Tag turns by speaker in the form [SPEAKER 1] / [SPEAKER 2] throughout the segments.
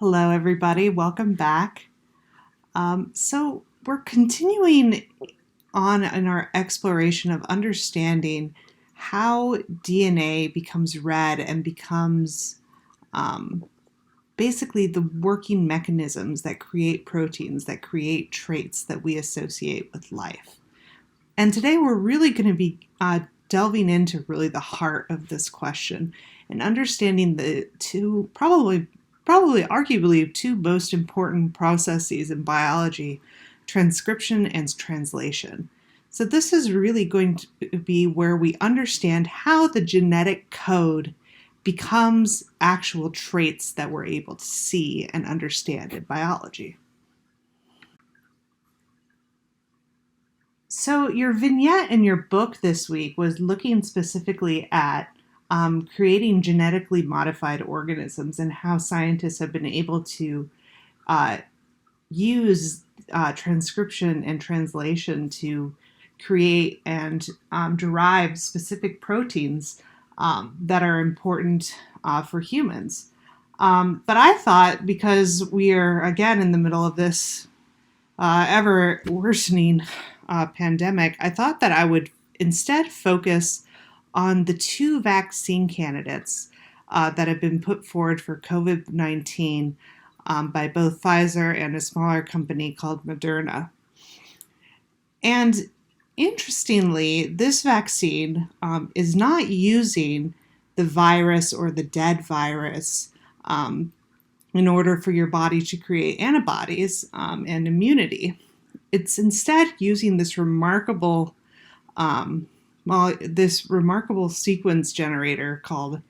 [SPEAKER 1] Hello, everybody. Welcome back. So, we're continuing on in our exploration of understanding how DNA becomes read and becomes basically the working mechanisms that create proteins, that create traits that we associate with life. And today we're really going to be delving into really the heart of this question and understanding the two, probably arguably two most important processes in biology, transcription and translation. So this is really going to be where we understand how the genetic code becomes actual traits that we're able to see and understand in biology. So your vignette in your book this week was looking specifically at creating genetically modified organisms and how scientists have been able to use transcription and translation to create and derive specific proteins that are important for humans. But I thought, because we are again in the middle of this ever worsening pandemic, I thought that I would instead focus on the two vaccine candidates that have been put forward for COVID-19 by both Pfizer and a smaller company called Moderna. And interestingly, this vaccine is not using the virus or the dead virus in order for your body to create antibodies and immunity. It's instead using this remarkable sequence generator called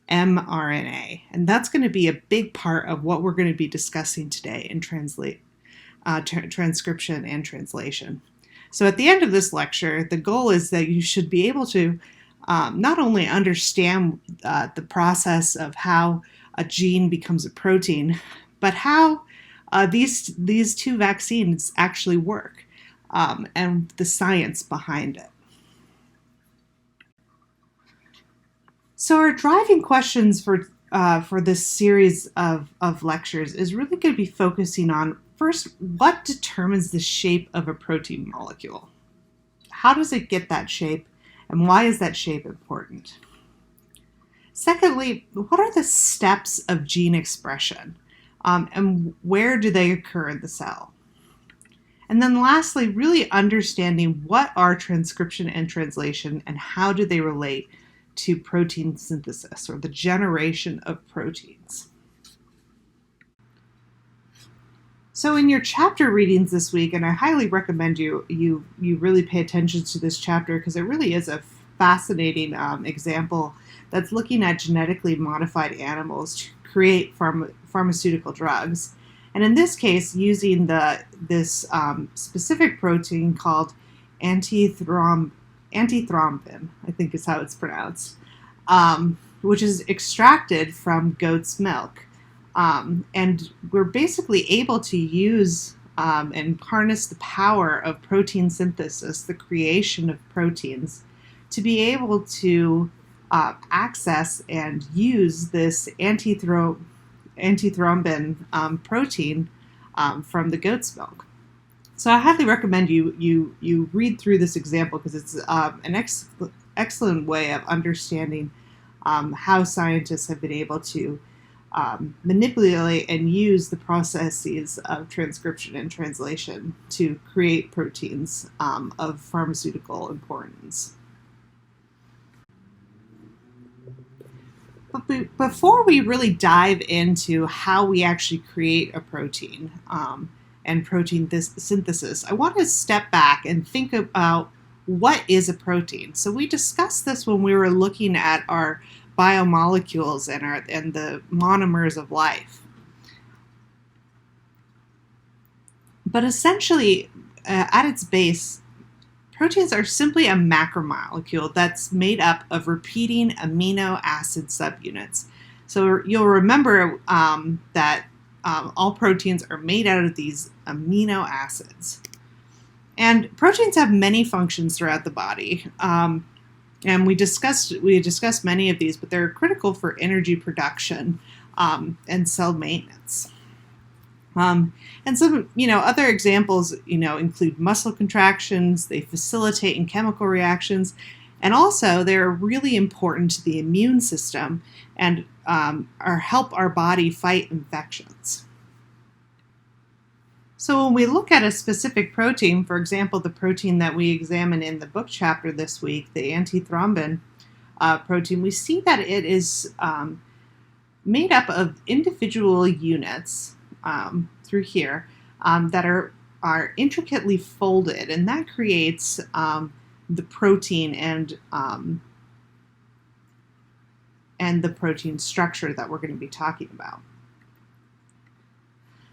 [SPEAKER 1] mRNA. And that's going to be a big part of what we're going to be discussing today in transcription and translation. So at the end of this lecture, the goal is that you should be able to not only understand the process of how a gene becomes a protein, but how these two vaccines actually work and the science behind it. So our driving questions for this series of lectures is really going to be focusing on, first, what determines the shape of a protein molecule? How does it get that shape, and why is that shape important? Secondly, what are the steps of gene expression, and where do they occur in the cell? And then lastly, really understanding what are transcription and translation and how do they relate to protein synthesis, or the generation of proteins. So in your chapter readings this week, and I highly recommend you really pay attention to this chapter because it really is a fascinating example that's looking at genetically modified animals to create pharmaceutical drugs. And in this case, using this specific protein called antithrombin, I think is how it's pronounced, which is extracted from goat's milk. And we're basically able to use and harness the power of protein synthesis, the creation of proteins, to be able to access and use this antithrombin protein from the goat's milk. So I highly recommend you read through this example because it's an excellent way of understanding how scientists have been able to manipulate and use the processes of transcription and translation to create proteins of pharmaceutical importance. But before we really dive into how we actually create a protein and protein synthesis, I want to step back and think about what is a protein. So we discussed this when we were looking at our biomolecules and the monomers of life. But essentially, at its base, proteins are simply a macromolecule that's made up of repeating amino acid subunits. So you'll remember that all proteins are made out of these amino acids. And proteins have many functions throughout the body. And we discussed many of these, but they're critical for energy production and cell maintenance. And some, other examples, include muscle contractions. They facilitate in chemical reactions, and also they're really important to the immune system and help our body fight infections. So when we look at a specific protein, for example, the protein that we examine in the book chapter this week, the antithrombin protein, we see that it is made up of individual units through here that are intricately folded, and that creates the protein and the protein structure that we're going to be talking about.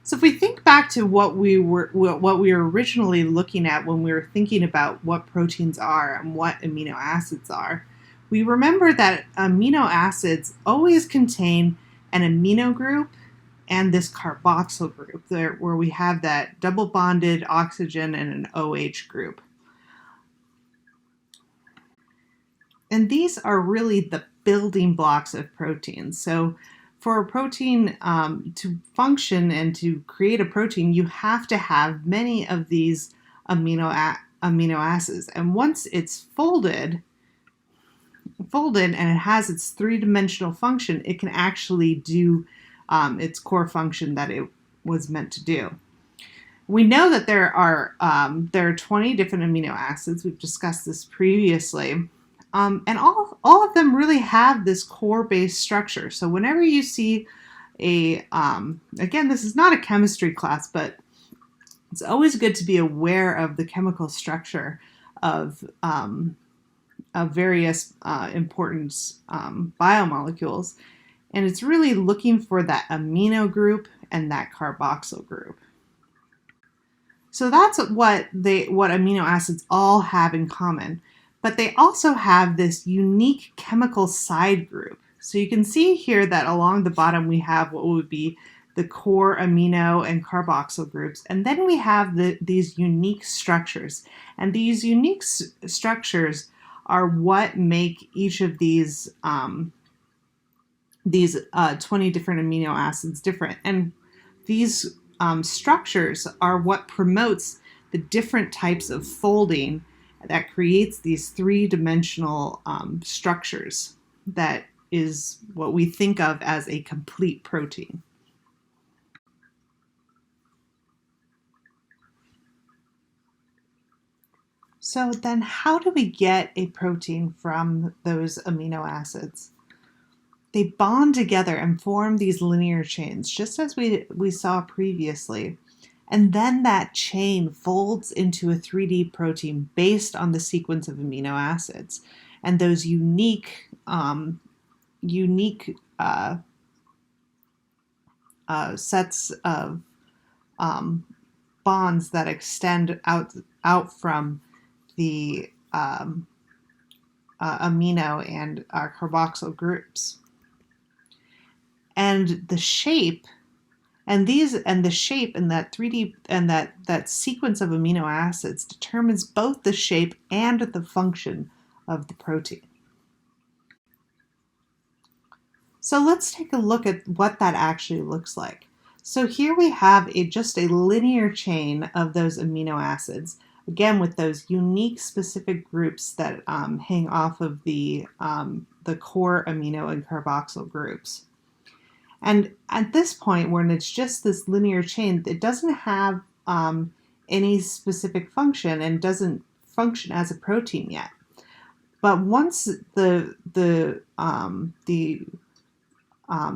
[SPEAKER 1] So if we think back to what we were originally looking at when we were thinking about what proteins are and what amino acids are, we remember that amino acids always contain an amino group and this carboxyl group, where we have that double bonded oxygen and an OH group. And these are really the building blocks of proteins. So for a protein to function and to create a protein, you have to have many of these amino acids. And once it's folded and it has its three-dimensional function, it can actually do its core function that it was meant to do. We know that there are 20 different amino acids. We've discussed this previously. And all of them really have this core-based structure. So whenever you see again, this is not a chemistry class, but it's always good to be aware of the chemical structure of various important biomolecules. And it's really looking for that amino group and that carboxyl group. So that's what amino acids all have in common. But they also have this unique chemical side group. So you can see here that along the bottom we have what would be the core amino and carboxyl groups. And then we have these unique structures. And these unique structures are what make each of these 20 different amino acids different. And these structures are what promotes the different types of folding that creates these three-dimensional structures that is what we think of as a complete protein. So then how do we get a protein from those amino acids? They bond together and form these linear chains, just as we saw previously. And then that chain folds into a 3D protein based on the sequence of amino acids. And those unique sets of bonds that extend out from the amino and carboxyl groups. And the shape and the shape in that 3D and that sequence of amino acids determines both the shape and the function of the protein. So let's take a look at what that actually looks like. So here we have just a linear chain of those amino acids, again with those unique specific groups that hang off of the core amino and carboxyl groups. And at this point, when it's just this linear chain, it doesn't have any specific function and doesn't function as a protein yet. But once the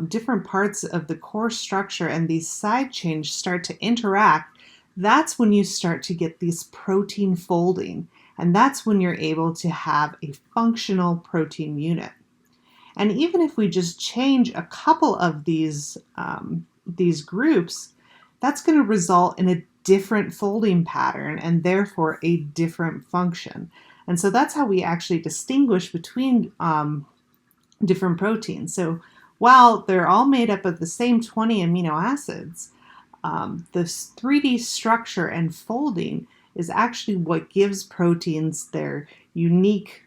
[SPEAKER 1] different parts of the core structure and these side chains start to interact, that's when you start to get these protein folding. And that's when you're able to have a functional protein unit. And even if we just change a couple of these groups, that's going to result in a different folding pattern and therefore a different function. And so that's how we actually distinguish between different proteins. So while they're all made up of the same 20 amino acids, this 3D structure and folding is actually what gives proteins their unique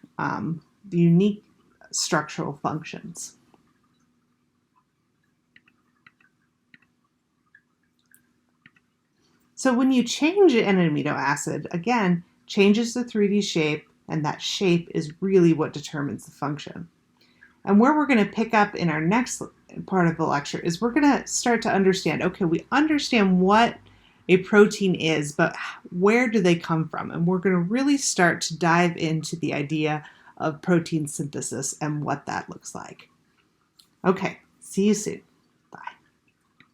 [SPEAKER 1] structural functions. So when you change an amino acid, again, changes the 3D shape, and that shape is really what determines the function. And where we're going to pick up in our next part of the lecture is we're going to start to understand, okay, we understand what a protein is, but where do they come from? And we're going to really start to dive into the idea of protein synthesis and what that looks like. Okay, see you soon.